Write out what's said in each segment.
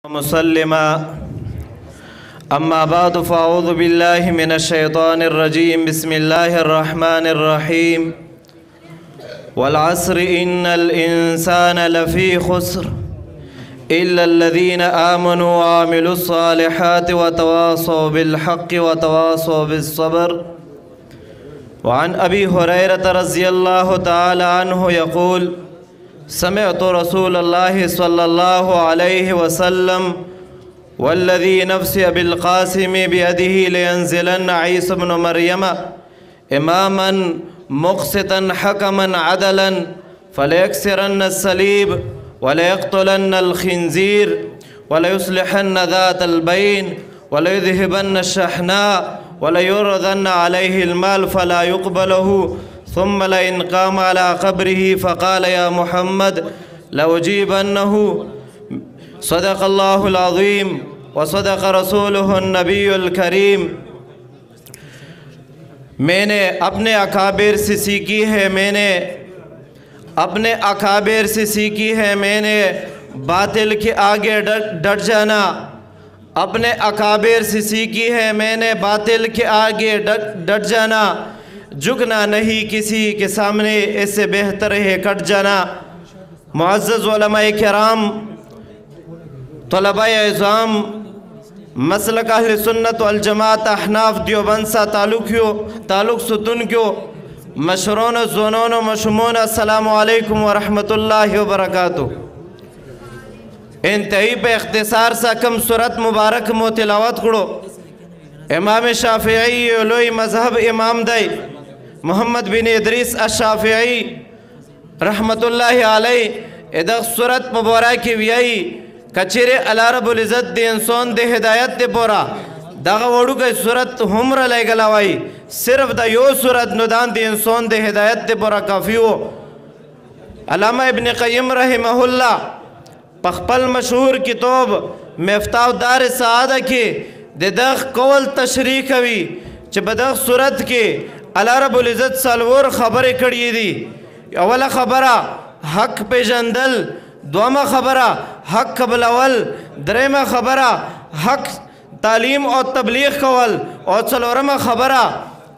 مسلما أما بعد فأعوذ بالله من الشيطان الرجيم بسم الله الرحمن الرحيم والعصر إن الإنسان لفي خسر إلا الذين آمنوا وعملوا الصالحات وتواصوا بالحق وتواصوا بالصبر. وعن أبي هريرة رضي الله تعالى عنه يقول: سمعت رسول الله صلى الله عليه وسلم والذي نفسي بالقاسم بيده لينزلن عيسى بن مريم إماما مقسطا حكما عدلا فليكسرن الصليب وليقتلن الخنزير وليصلحن ذات البين وليذهبن الشحناء وليرضن عليه المال فلا يقبله، ثم لئن قام على قبره فقال يا محمد لأجيبنه. صدق الله العظيم وصدق رسوله النبي الكريم. मैंने अपने अकाबिर से सीखी है, मैंने अपने अकाबिर से सीखी है, मैंने बातिल के आगे डट जाना अपने अकाबिर से सीखी है, मैंने बातिल के आगे डट जाना, झुकना नहीं किसी के सामने, इससे बेहतर है कट जाना। मुअज़्ज़ज़ उलमाए किराम, तलबाए इज़ाम, मसलक अहले सुन्नत वल जमात अहनाफ देवबंद सा ताल्लुक़ सुतून क्यों मशरून ज़ुनून मशमून अस्सलामु अलैकुम व रहमतुल्लाहि व बरकातुहू। इंतहाई पे इख्तिसार सा कम सूरत मुबारक मो तिलावत करो। इमाम शाफ़िई लोई मज़हब इमाम दई मोहम्मद बिन इदरीस अश-शाफ़िई रहमतुल्लाहि अलैहि इदक सूरत मुबारक की वियाई कचरे अल्लाह रब्बुल इज़्ज़त दे इंसान दे हिदायत दे बोरा दागा वोडू के सूरत हुम्र ले गलावाई सिर्फ दा यो सूरत नुदान दे इंसान दे हिदायत दे बोरा काफ़ी हो। अल्लामा इब्न क़य्यिम रहमहुल्लाह पखपल मशहूर किताब मिफ्ताह दार सआदा के दख कौल तशरीह कवी च बदख सूरत के अल्लाह रब्बुल इज़्ज़त सलवोर खबरें कड़ी दी। अवला खबरा हक पेजंदल, दोमा खबरा हक कबलवल, दरेमा खबरा हक तालीम और तबलीग कवल और सलोरमा खबरा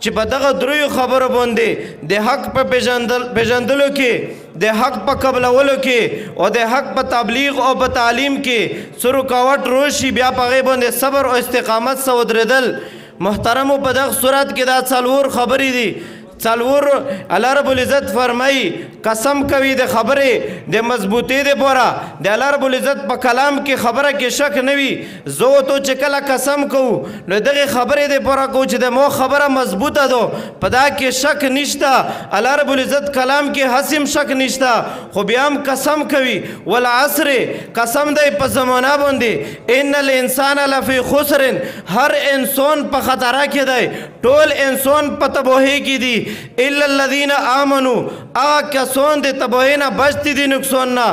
च बदग द्रुय खबर बोंदे दे हक पे पेजंदलो के, दे हक पे कबलवलो के और दे हक पे तबलीग और बतालीम के सुरुकावट रोशी ब्या पगे बोंदे सब्र और इस्तिकामत से उदरदल। मोहतरम बदग सूरत के दाद सलवूर खबरी दी सलवूर अल्लाह रब्बुल इज़्ज़त फरमाई कसम कवी दे खबरे दे मजबूती दे बोरा दे अल्लाह रब्बुल इज़्ज़त प कलाम की खबर के शक नवी जो तो चकला कसम कहू न दे खबरे दे बोरा को दे मो खबर मजबूत दो पदा के शक निश्ता अल्लाह रब्बुल इज़्ज़त कलाम के हसीम शक निश्ता खुबियाम कसम कवी वल असर कसम दे प ज़माना बंदे इन्नल इंसान लफी खुसरिन हर इंसान प खतरा के दे टोल इंसान प तबाही की दी इल्लल्लज़ीना आमनू आ कसून दे तबाहीना बचती दी नुकसान ना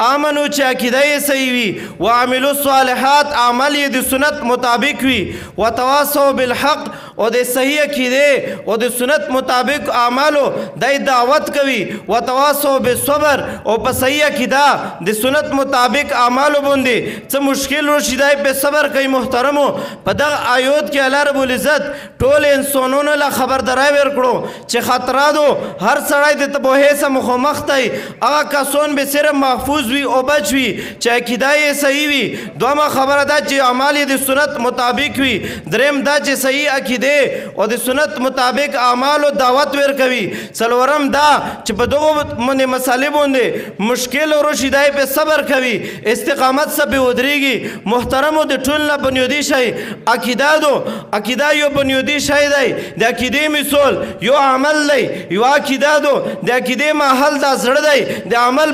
आमनू चे अकीदे सही हुई व अमिलु स्वालिहात अमल ये दी सुन्नत मुताबिक हुई व तवासौ बिल हक और दे सही अकीदे और दे सुन्नत मुताबिक अमलो दे दावत कवी व तवासौ बिस्सब्र और प सही अकीदा दे सुन्नत मुताबिक अमलो बंदे च मुश्किल रोशिदाई पे सब्र कई मोहतरमो पदग आयोत के अल्लाह रब्बुल इज़्ज़त टोल इंसानों ने ला खबरदारी वेरकड़ो चे खतरा दो हर सड़ाई दे तबाही से मुखमख्तई आ कसून बे सिर्फ महफूज हुई और बच हुई चाहे किदाई सही हुई दोमा खबर दा चे अमाल ये सुन्नत मुताबिक हुई दरेम दा चे सही अकीदे और दे सुन्नत मुताबिक अमाल और दावत वेर कवी सलवरम दा चे बदो मने मसाले बोंदे मुश्किल और रोशिदाई पे सब्र कवी इस्तिकामत सब उधरेगी। मोहतरम दे टुलना बुनियादी शाही अकीदा दो अकीदा यो बुनियादी शाही दाई दे अकीदे मिसोल यो अमल दाई यो अकीदा दो दे अकीदे महल दा जड़ दाई दे अमल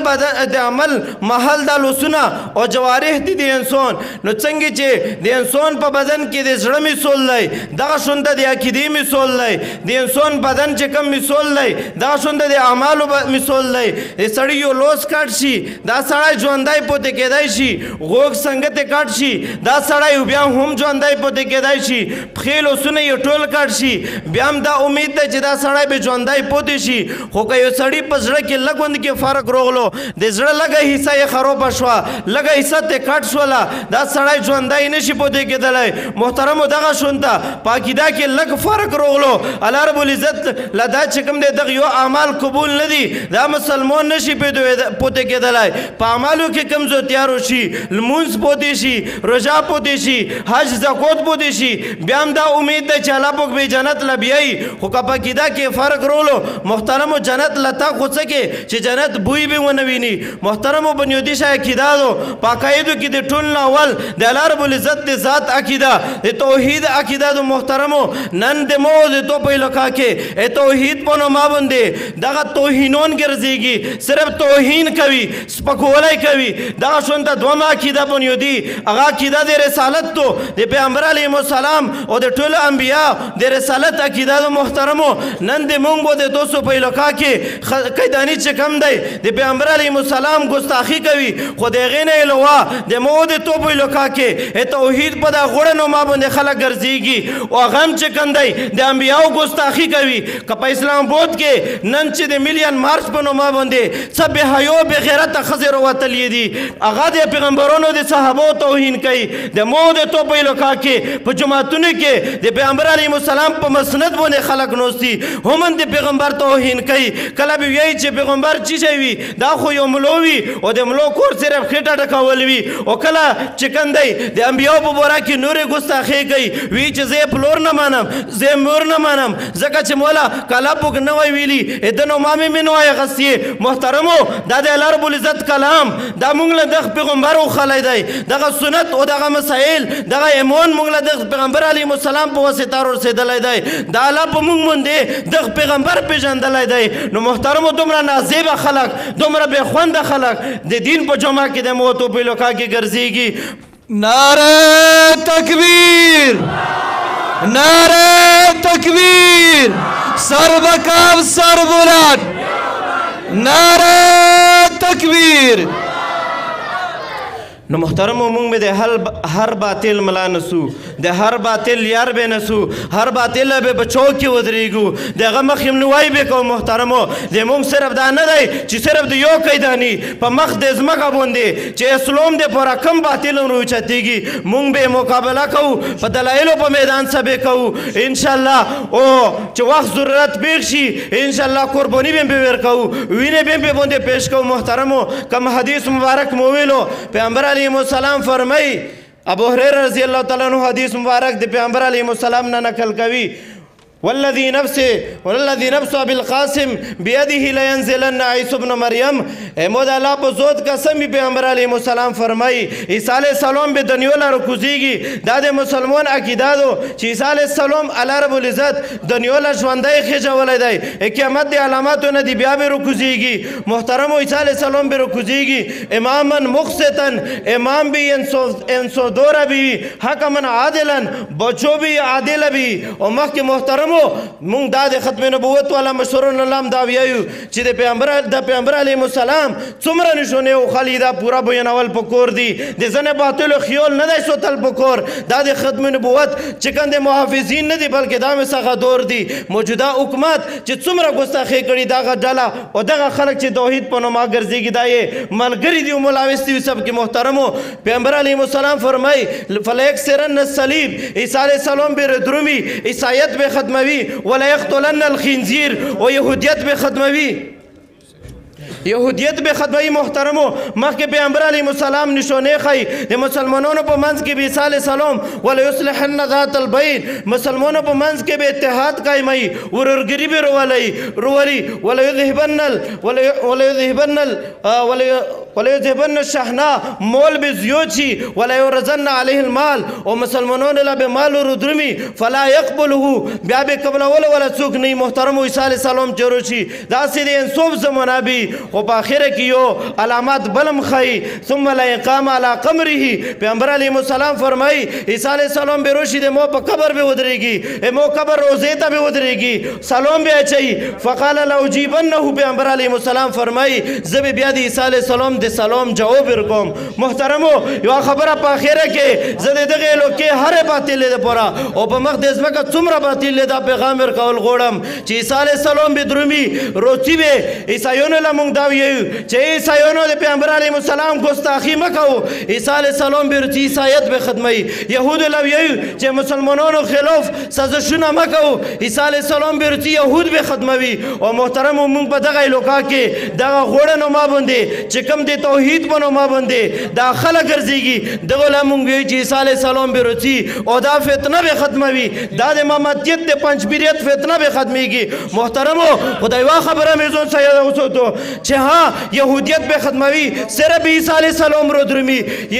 दे अमल महल दा लुसुना और जवारिह दी दे इंसान नो चंगी चे दे इंसान पर बदन की दे जड़ मिसोल दाई दा शुन شونده د عقیدې مثال دی د انسان بدن چې کوم مثال دی دغه شونده د اعمالو مثال دی د سړي یو لوس کټ شي دا سړی ژوندی پاتې کېدی شي غوږ څنګه ته کټ شي دا سړی بیا هم ژوندی پاتې کېدی شي پښې لاسونه یې ټول کټ شي بیا هم دا امید ده چې دا سړی به ژوندی پاتې شي خو که یو سړي په زړه کې لږ غوندې کې فرق راغلو د زړه لږه حصه یې خرابه شوه لږه حصه ترې کټ شوله دا سړی ژوندی نه شي پاتې کېدلی محترمو دغه شونته په عقیده کې لږ فرق راغلو الله رب العزت له دا چې کوم دی دغه یو اعمال قبول نه دي دا مسلمان نه شي پاتې کېدلی په اعمالو کې کم زیاتیار وشي لمونځ پاتې شي روژه پاتې شي حج زکات پاتې شي بیا هم دا امید ده چې الله پاک به جنت له بیایي خو که په عقیده کې فرق راغلو محترمو جنت له تا خو څه کې چې جنت بوی به ونه ویني محترمو بنیادي شی عقیده دو په عقایدو کې د ټول نه اول د الله رب العزت د ذات عقیده د توحید عقیده دو محترمو نن د مو د تو په علاقه کې توحید په نوم باندې دغه توهینون ګرځېږي صرف توهین کوي سپکولی کوي دغه شونته دومره عقیده بنیادي هغه عقیده د رسالت تو د پیغمبر علیهم السلام او د ټولو انبیا د رسالت عقیده دو محترمو نن د مونږ به د دوستو په علاقه کې قیداني چې کم دی د پیغمبر علیهم السلام ګستاخي کوي خو د هغې نه علاوه د مو د تو په علاقه کې توحید په دا غوړه نوما باندې خلک ګرځېږي او هغه هم چې کوم دی د انبیاو ګستاخي کوي که په اسلام آباد کې نن چې د میلیون مارچ په نوما باندې څه بې حیا بې غیرته ښځې راوتلي دي هغه د پیغمبرانو د صحابو توهین کوي د مو د تو په علاقه کې په جوماتونو کې د پیغمبر علیهم السلام په مسند باندې خلک نوستي هم د پیغمبر توهین کوي کله به وایي چې پیغمبر څه شی وي دا خو یو ملو وي او د ملو کور صرف خېټه ډکول وي او کله چې کوم دی د انبیاو په باره کې نورې ګستاخۍ کوي وایي چې زه یې پلور نه منم زه یې مور نه منم ځکه چې مولا کله پوک نه وای ویلي د نوما مې مې نه وای اخیستې محترمو دا د الله رب العزت کلام دا موږ له دغه پیغمبر وښلی دی دغه سنت او دغه مسایل دغه ایمان موږ له دغه پیغمبر علیهم السلام په واسطه رسېدلی دی دا الله په موږ باندې دغه پیغمبر پېژندلی دی نو محترمو دومره نازیبه خلک دومره بې خونده خلک د دین په جمعه کې د موتو په علاقه کې ګرځېږي نعره تکبیر نعره تکبیر سر بکاف سر بلند نعره تکبیر نو محترمو مونږ به د هر باطل ملا نسو د هر باطل یار به نسو هر باطل به بچو کې ودرېږو دغه مخ یې نوای به کوو محترمو د مونږ صرف دا نه دی چې صرف د یو قیداني په مخ د ځمکه باندې چې اسلام د پوره کم باطل راوچتېږي مونږ به مقابله کوو په دلایلو په میدان سبې کوو انشاءالله او چې وخت ضرورت پیښ شي انشاءالله قرباني به پې ورکوو وینې به پې باندې پیش کوو محترمو کوم حدیث مبارک مو ویلو پیغمبر علیهم السلام فرمای ابو هريره رضی الله تعالی عنہ حدیث مبارک د پیغمبر علیهم السلام نه نقل کوي والذي نفسه بالقاسم بيده لينزلن عيسى ابن مريم مود الله په زود قسم پیغمبر علیه السلام فرمای عیسی علیه السلام به دنیا لاره کوزیږي دا د مسلمان عقیده دو چې عیسی علیه السلام الله رب العزت دنیا له ژوندۍ خېژولی دی قیامت د علاماتو نه دی بیا به رکوزیږي محترم عیسی علیه السلام به رکوزیږي اماما مقسطا امام به انصدور به حکما عادلا بچو به عادل به او مخکې محترم مونږ دا د ختم نبوت والا مشورون الله دا ویایو چې د پیغمبر علیه السلام څومره نشونه وخلي دا پورا بیانول پکور دي د ځنې باطلو خیال نه دی سوتل پکور دا د ختم نبوت چې کوم د محافظین نه دي بلکې دا مې څخه دور دي موجوده حکومت چې څومره ګستاخي کړي دغه ډله او دغه خلک چې توحید په نوم ګرځېږي دا یې ملګري دي او ملاوستي وي سب کې محترمو پیغمبر علیه السلام فرمایي فلیکسرن الصلیب عیسی علیه السلام به درومي عیسایت به ختموي ولا يقتلن الخنزير ويهوديت به ختموي یهودیت به ختموي محترمو مخکې پیغمبر علیه السلام نشانې ښیي د مسلمانانو په منځ کې به عیسی علیه السلام ولا یصلحن ذات البین مسلمانانو په منځ کې به اتحاد قایموي ورورګري به رولي ولا یذهبن وليذهبن الشحناء مول بزيوتي ولا يرزن عليه المال ومسلمانون لا بمال ردرمي فلا يقبله بیا قبل ولا څوک نه محترم عیسی علیہ السلام چروشي دا سید انصوف زمانہ بھی او په اخره کې یو علامات بلم خی ثم لا اقام على قبره پیغمبر علیہ السلام فرمای عیسی علیہ السلام به روشي د مو په قبر به ودرېږي مو قبر روزه ته به ودرېږي سلام به اچي فقال لو جيبنه پیغمبر علیہ السلام فرمای زب بیا د عیسی علیہ السلام د سلام جواب ورکوم محترمو یو خبره په اخره کې زده دغه لوکه هر باطل ده پورا او په مقدس مکه څومره باطل ده پیغام ورکول غوړم چې عیسی علیہ السلام به درومي روتی به عیسایونو له مونږ دا ویو چې عیسایونو د پیغمبر علیه السلام ګستاخی مکو عیسی علیہ السلام به روتی عیسایت به خدمت یهود له ویو چې مسلمانانو خلاف سازشونه مکو عیسی علیہ السلام به روتی یهود به خدموي او محترم مونږ په دغه لوکا کې دغه غوړنو ما باندې چې کوم د توحید بنو ما باندې دا خلک ګرځيږي دغه له مونږ ویو چې عیسی علیہ السلام به روتی او دا فتنه به ختموي دا د امامتیت د پنځپیریت فتنه به ختميږي محترمو خدای وا خبره میزون سید اوسوتو چې ها یهودیت به ختموي صرف عیسی علیہ السلام رو درمي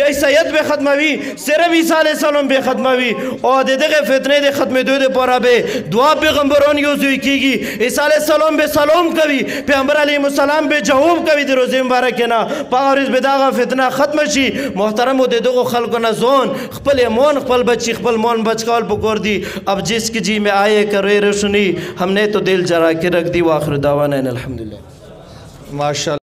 عیسایت به ختموي صرف عیسی علیہ السلام به ختموي او دغه فتنه د ختمېدو لپاره به دعا پیغمبران یو ځای کیږي عیسی علیہ السلام به سلام کوي پیغمبر علیه السلام به جواب کوي د روزه مبارک نه پاورز به دغه فتنه ختم شي محترمو دغه خلکو نه زون خپل ایمان خپل بچی خپل مان بچکال پکور دی اب جس کی جی میں آئے کرے روشنی ہم نے تو دل جرا کے رکھ دی واخر دعوانا الحمدللہ ماشاءاللہ